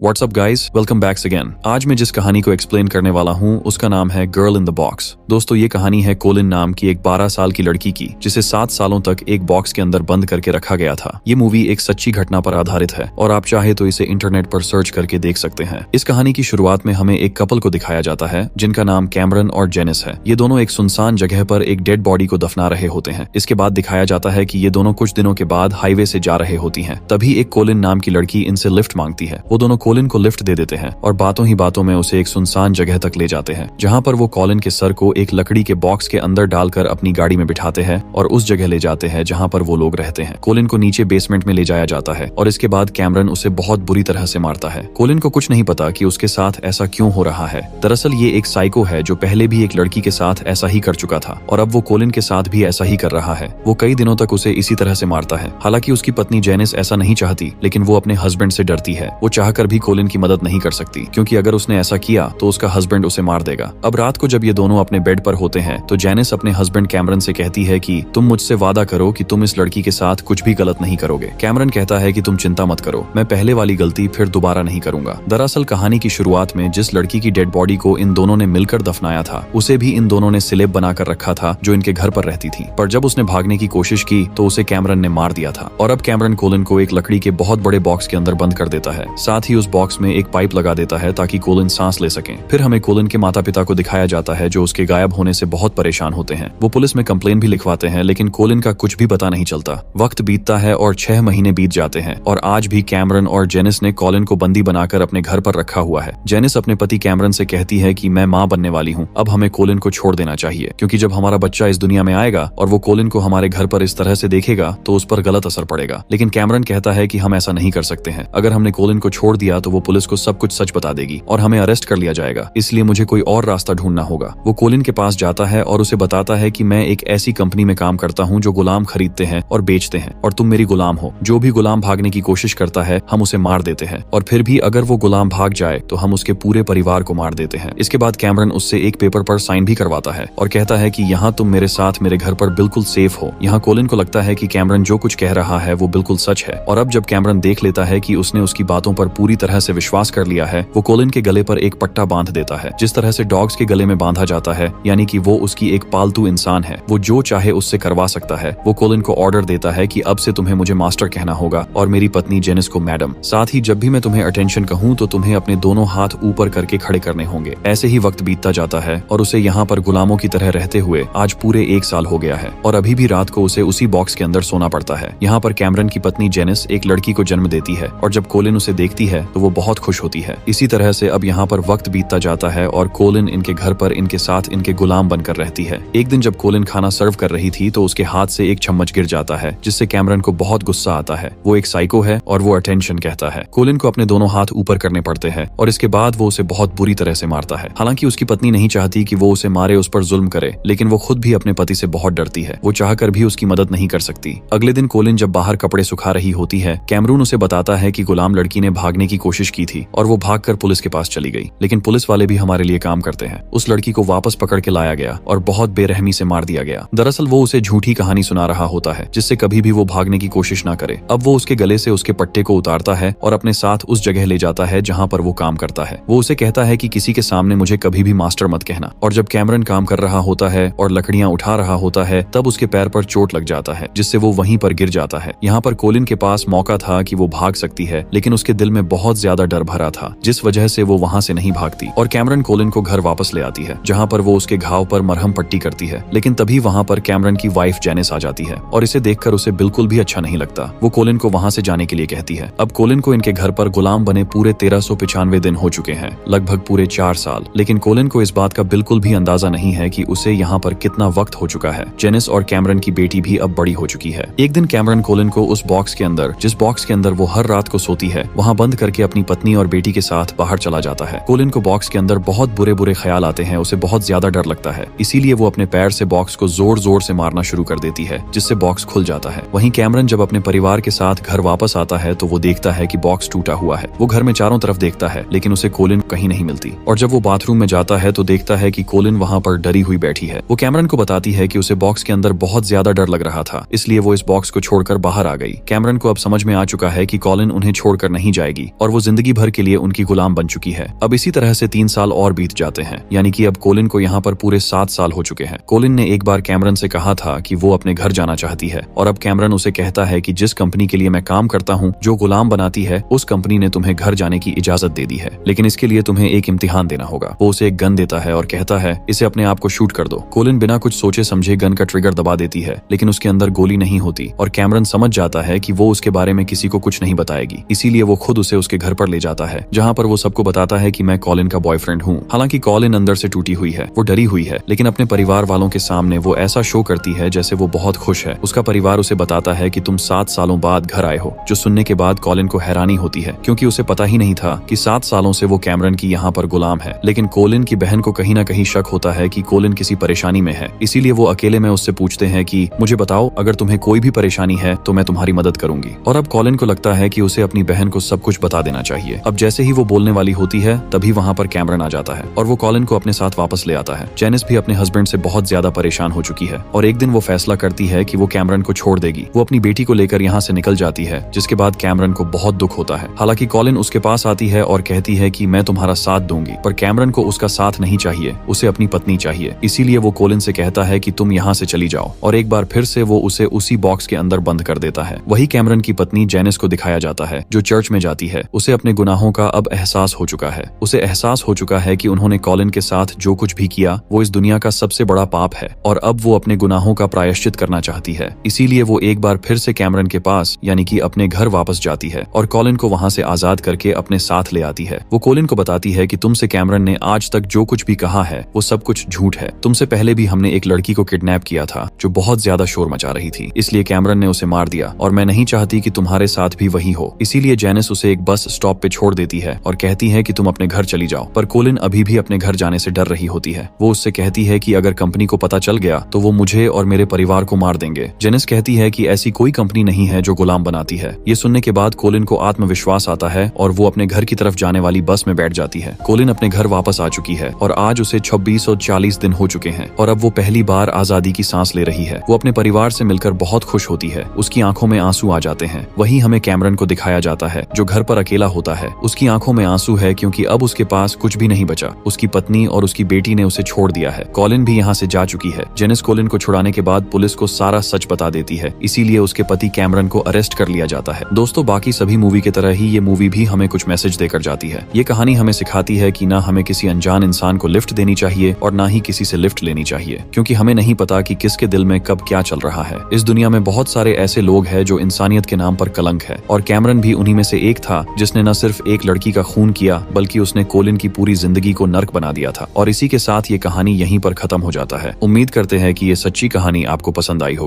WhatsApp guys, welcome back again. आज मैं जिस कहानी को एक्सप्लेन करने वाला हूँ उसका नाम है गर्ल इन द बॉक्स। दोस्तों, ये कहानी है कोलिन नाम की एक 12 साल की लड़की की, जिसे 7 सालों तक एक बॉक्स के अंदर बंद करके रखा गया था। ये मूवी एक सच्ची घटना पर आधारित है और आप चाहे तो इसे इंटरनेट पर सर्च करके देख सकते हैं। इस कहानी की शुरुआत में हमें एक कपल को दिखाया जाता है जिनका नाम कैमरन और जेनिस है। ये दोनों एक सुनसान जगह पर एक डेड बॉडी को दफना रहे होते हैं। इसके बाद दिखाया जाता है कि ये दोनों कुछ दिनों के बाद हाईवे से जा रहे होती हैं। तभी एक कोलिन नाम की लड़की इनसे लिफ्ट मांगती है। वो दोनों कोलिन को लिफ्ट दे देते हैं और बातों ही बातों में उसे एक सुनसान जगह तक ले जाते हैं, जहां पर वो कोलिन के सर को एक लकड़ी के बॉक्स के अंदर डालकर अपनी गाड़ी में बिठाते हैं और उस जगह ले जाते हैं जहां पर वो लोग रहते हैं। कोलिन को नीचे बेसमेंट में ले जाया जाता है और इसके बाद कैमरन उसे बहुत बुरी तरह से मारता है। कोलिन को कुछ नहीं पता कि उसके साथ ऐसा क्यों हो रहा है। दरअसल ये एक साइको है जो पहले भी एक लड़की के साथ ऐसा ही कर चुका था और अब वो कोलिन के साथ भी ऐसा ही कर रहा है। वो कई दिनों तक उसे इसी तरह से मारता है। हालांकि उसकी पत्नी जेनिस ऐसा नहीं चाहती, लेकिन वो अपने हस्बैंड से डरती है। वो चाहकर भी कोलिन की मदद नहीं कर सकती, क्योंकि अगर उसने ऐसा किया तो उसका हस्बैंड उसे मार देगा। अब रात को जब ये दोनों अपने बेड पर होते हैं तो जेनिस अपने हस्बैंड कैमरन से कहती है कि तुम मुझसे वादा करो कि तुम इस लड़की के साथ कुछ भी गलत नहीं करोगे। कैमरन कहता है कि तुम चिंता मत करो, मैं पहले वाली गलती फिर दोबारा नहीं करूंगा। दरअसल कहानी की शुरुआत में जिस लड़की की डेड बॉडी को इन दोनों ने मिलकर दफनाया था, उसे भी इन दोनों ने सिलेब बनाकर रखा था जो इनके घर पर रहती थी। पर जब उसने भागने की कोशिश की तो उसे कैमरन ने मार दिया था और अब कैमरन कोलिन को एक लकड़ी के बहुत बड़े बॉक्स के अंदर बंद कर देता है। साथ ही उस बॉक्स में एक पाइप लगा देता है ताकि कोलिन सांस ले सके। फिर हमें कोलिन के माता पिता को दिखाया जाता है जो उसके गायब होने से बहुत परेशान होते हैं। वो पुलिस में कंप्लेन भी लिखवाते हैं, लेकिन कोलिन का कुछ भी पता नहीं चलता। वक्त बीतता है और 6 महीने बीत जाते हैं और आज भी कैमरन और जेनिस ने कोलिन को बंदी बनाकर अपने घर पर रखा हुआ है। जेनिस अपने पति कैमरन से कहती है कि मैं माँ बनने वाली हूँ, अब हमें कोलिन को छोड़ देना चाहिए, क्योंकि जब हमारा बच्चा इस दुनिया में आएगा और वो कोलिन को हमारे घर पर इस तरह से देखेगा तो उस पर गलत असर पड़ेगा। लेकिन कैमरन कहता है कि हम ऐसा नहीं कर सकते हैं। अगर हमने कोलिन को छोड़ दिया तो वो पुलिस को सब कुछ सच बता देगी और हमें अरेस्ट कर लिया जाएगा, इसलिए मुझे कोई और रास्ता ढूंढना होगा। वो कोलिन के पास जाता है और उसे बताता है कि मैं एक ऐसी कंपनी में काम करता हूँ जो गुलाम खरीदते हैं और बेचते हैं और तुम मेरी गुलाम हो। जो भी गुलाम भागने की कोशिश करता है हम उसे मार देते हैं और फिर भी अगर वो गुलाम भाग जाए तो हम उसके पूरे परिवार को मार देते हैं। इसके बाद कैमरन उससे एक पेपर पर साइन भी करवाता है और कहता है कि यहाँ तुम मेरे साथ मेरे घर पर बिल्कुल सेफ हो। यहाँ कोलिन को लगता है कि कैमरन जो कुछ कह रहा है वो बिल्कुल सच है और अब जब कैमरन देख लेता है कि उसने उसकी बातों पर पूरी तरह से विश्वास कर लिया है, वो कोलिन के गले पर एक पट्टा बांध देता है जिस तरह से डॉग्स के गले में बांधा जाता है, यानी कि वो उसकी एक पालतू इंसान है। वो जो चाहे उससे करवा सकता है। वो कोलिन को ऑर्डर देता है कि अब से तुम्हें मुझे मास्टर कहना होगा और मेरी पत्नी जेनिस को मैडम। साथ ही जब भी मैं तुम्हें अटेंशन कहूँ तो तुम्हें अपने दोनों हाथ ऊपर करके खड़े करने होंगे। ऐसे ही वक्त बीतता जाता है और उसे यहाँ पर गुलामों की तरह रहते हुए आज पूरे 1 साल हो गया है और अभी भी रात को उसे उसी बॉक्स के अंदर सोना पड़ता है। यहाँ पर कैमरन की पत्नी जेनिस एक लड़की को जन्म देती है और जब कोलिन उसे देखती है तो वो बहुत खुश होती है। इसी तरह से अब यहाँ पर वक्त बीतता जाता है और कोलिन इनके घर पर इनके साथ इनके गुलाम बनकर रहती है। एक दिन जब कोलिन खाना सर्व कर रही थी तो उसके हाथ से एक चम्मच गिर जाता है, जिससे कैमरन को बहुत गुस्सा आता है। वो एक साइको है और वो अटेंशन कहता है। कोलिन को अपने दोनों हाथ ऊपर करने पड़ते हैं और इसके बाद वो उसे बहुत बुरी तरह से मारता है। हालांकि उसकी पत्नी नहीं चाहती कि वो उसे मारे, उस पर जुल्म करे, लेकिन वो खुद भी अपने पति से बहुत डरती है। वो चाहकर भी उसकी मदद नहीं कर सकती। अगले दिन कोलिन जब बाहर कपड़े सुखा रही होती है, कैमरून उसे बताता है कि गुलाम लड़की ने भागने की कोशिश की थी और वो भागकर पुलिस के पास चली गई, लेकिन पुलिस वाले भी हमारे लिए काम करते हैं। उस लड़की को वापस पकड़ के लाया गया और बहुत बेरहमी से मार दिया गया। दरअसल वो उसे झूठी कहानी सुना रहा होता है जिससे कभी भी वो भागने की कोशिश ना करे। अब वो उसके गले से उसके पट्टे को उतारता है और अपने साथ उस जगह ले जाता है जहाँ पर वो काम करता है। वो उसे कहता है कि किसी के सामने मुझे कभी भी मास्टर मत कहना। और जब कैमरन काम कर रहा होता है और लकड़ियां उठा रहा होता है तब उसके पैर पर चोट लग जाता है, जिससे वो वहीं पर गिर जाता है। यहाँ पर कोलिन के पास मौका था कि वो भाग सकती है, लेकिन उसके दिल में बहुत ज्यादा डर भरा था, जिस वजह से वो वहाँ से नहीं भागती और कैमरन कोलिन को घर वापस ले आती है, जहाँ पर वो उसके घाव पर मरहम पट्टी करती है। लेकिन तभी वहाँ पर कैमरन की वाइफ जेनिस आ जाती है और इसे देखकर उसे बिल्कुल भी अच्छा नहीं लगता। वो कोलिन को वहाँ से जाने के लिए कहती है। अब कोलिन को इनके घर पर गुलाम बने पूरे 1395 दिन हो चुके हैं, लगभग पूरे 4 साल। लेकिन कोलिन को इस बात का बिल्कुल भी अंदाजा नहीं है कि उसे यहाँ पर कितना वक्त हो चुका है। जेनिस और कैमरन की बेटी भी अब बड़ी हो चुकी है। एक दिन कैमरन कोलिन को उस बॉक्स के अंदर, जिस बॉक्स के अंदर वो हर रात को सोती है, वहाँ बंद करके अपनी पत्नी और बेटी के साथ बाहर चला जाता है। कोलिन को बॉक्स के अंदर बहुत बुरे बुरे ख्याल आते हैं। उसे बहुत ज्यादा डर लगता है, इसीलिए वो अपने पैर से बॉक्स को जोर जोर से मारना शुरू कर देती है, जिससे बॉक्स खुल जाता है। वहीं कैमरन जब अपने परिवार के साथ घर वापस आता है तो वो देखता है कि बॉक्स टूटा हुआ है। वो घर में चारों तरफ देखता है, लेकिन उसे कोलिन कहीं नहीं मिलती। और जब वो बाथरूम में जाता है तो देखता है कि कोलिन वहाँ पर डरी हुई बैठी है। वो कैमरन को बताती है कि उसे बॉक्स के अंदर बहुत ज्यादा डर लग रहा था, इसलिए वो इस बॉक्स को छोड़कर बाहर आ गई। कैमरन को अब समझ में आ चुका है कि कोलिन उन्हें छोड़कर नहीं जाएगी और वो वो जिंदगी भर के लिए उनकी गुलाम बन चुकी है। अब इसी तरह से 3 साल और बीत जाते हैं, यानी कि अब कोलिन को यहाँ पर पूरे 7 साल हो चुके हैं। कोलिन ने एक बार कैमरन से कहा था कि वो अपने घर जाना चाहती है और अब कैमरन उसे कहता है कि जिस कंपनी के लिए मैं काम करता हूँ, जो गुलाम बनाती है, उस कंपनी ने तुम्हें घर जाने की इजाजत दे दी है, लेकिन इसके लिए तुम्हें एक इम्तिहान देना होगा। वो उसे एक गन देता है और कहता है इसे अपने आप को शूट कर दो। कोलिन बिना कुछ सोचे समझे गन का ट्रिगर दबा देती है, लेकिन उसके अंदर गोली नहीं होती और कैमरन समझ जाता है कि वो उसके बारे में किसी को कुछ नहीं बताएगी। इसीलिए वो खुद उसे उसके घर पर ले जाता है, जहाँ पर वो सबको बताता है कि मैं कॉलिन का बॉयफ्रेंड हूँ। हालांकि कॉलिन अंदर से टूटी हुई है, वो डरी हुई है, लेकिन अपने परिवार वालों के सामने वो ऐसा शो करती है जैसे वो बहुत खुश है। उसका परिवार उसे बताता है कि तुम 7 सालों बाद घर आए हो, जो सुनने के बाद कॉलिन को हैरानी होती है, क्योंकि उसे पता ही नहीं था कि 7 सालों से वो कैमरन की यहाँ पर गुलाम है। लेकिन कोलिन की बहन को कहीं ना कहीं शक होता है कि कोलिन किसी परेशानी में है, इसीलिए वो अकेले में उससे पूछते हैं कि मुझे बताओ, अगर तुम्हें कोई भी परेशानी है तो मैं तुम्हारी मदद करूंगी। और अब कॉलिन को लगता है कि उसे अपनी बहन को सब कुछ बता देना चाहिए। अब जैसे ही वो बोलने वाली होती है, तभी वहाँ पर कैमरन आ जाता है और वो कॉलिन को अपने साथ वापस ले आता है। जेनिस भी अपने हस्बैंड से बहुत ज्यादा परेशान हो चुकी है और एक दिन वो फैसला करती है कि वो कैमरन को छोड़ देगी। वो अपनी बेटी को लेकर यहाँ से निकल जाती है, जिसके बाद कैमरन को बहुत दुख होता है। हालांकि कॉलिन उसके पास आती है और कहती है कि मैं तुम्हारा साथ दूंगी, पर कैमरन को उसका साथ नहीं चाहिए, उसे अपनी पत्नी चाहिए। इसीलिए वो कोलिन से कहता है कि तुम यहाँ से चली जाओ, और एक बार फिर से वो उसे उसी बॉक्स के अंदर बंद कर देता है। वही कैमरन की पत्नी जेनिस को दिखाया जाता है, जो चर्च में जाती है। उसे अपने गुनाहों का अब एहसास हो चुका है। उसे एहसास हो चुका है कि उन्होंने कॉलिन के साथ जो कुछ भी किया वो इस दुनिया का सबसे बड़ा पाप है, और अब वो अपने गुनाहों का प्रायश्चित करना चाहती है। इसीलिए वो एक बार फिर से कैमरन के पास, यानी कि अपने घर वापस जाती है और कॉलिन को वहाँ से आजाद करके अपने साथ ले आती है। वो कोलिन को बताती है कि तुमसे कैमरन ने आज तक जो कुछ भी कहा है वो सब कुछ झूठ है। तुमसे पहले भी हमने एक लड़की को किडनैप किया था जो बहुत ज्यादा शोर मचा रही थी, इसलिए कैमरन ने उसे मार दिया, और मैं नहीं चाहती कि तुम्हारे साथ भी वही हो। इसीलिए जेनिस उसे एक बस स्टॉप पे छोड़ देती है और कहती है कि तुम अपने घर चली जाओ। पर कोलिन अभी भी अपने घर जाने से डर रही होती है। वो उससे कहती है कि अगर कंपनी को पता चल गया तो वो मुझे और मेरे परिवार को मार देंगे। जेनिस कहती है कि ऐसी कोई कंपनी नहीं है जो गुलाम बनाती है। ये सुनने के बाद कोलिन को आत्मविश्वास आता है और वो अपने घर की तरफ जाने वाली बस में बैठ जाती है। कोलिन अपने घर वापस आ चुकी है और आज उसे 2640 दिन हो चुके हैं और अब वो पहली बार आजादी की सांस ले रही है। वो अपने परिवार से मिलकर बहुत खुश होती है। उसकी आंखों में आंसू आ जाते हैं। वहीं हमें कैमरन को दिखाया जाता है, जो घर पर अकेला होता है। उसकी आंखों में आंसू है क्योंकि अब उसके पास कुछ भी नहीं बचा। उसकी पत्नी और उसकी बेटी ने उसे छोड़ दिया है। कॉलिन भी यहाँ से जा चुकी है। जेनिस कोलिन को छुड़ाने के बाद पुलिस को सारा सच बता देती है, इसीलिए उसके पति कैमरन को अरेस्ट कर लिया जाता है। दोस्तों, बाकी सभी मूवी की तरह ही ये मूवी भी हमें कुछ मैसेज देकर जाती है। ये कहानी हमें सिखाती है कि ना हमें किसी अनजान इंसान को लिफ्ट देनी चाहिए और ना ही किसी से लिफ्ट लेनी चाहिए, क्योंकि हमें नहीं पता कि किसके दिल में कब क्या चल रहा है। इस दुनिया में बहुत सारे ऐसे लोग हैं जो इंसानियत के नाम पर कलंक है, और कैमरन भी उन्हीं में से एक था जिसने न सिर्फ एक लड़की का खून किया बल्कि उसने कोलिन की पूरी जिंदगी को नर्क बना दिया था। और इसी के साथ ये कहानी यहीं पर खत्म हो जाता है। उम्मीद करते हैं कि ये सच्ची कहानी आपको पसंद आई होगी।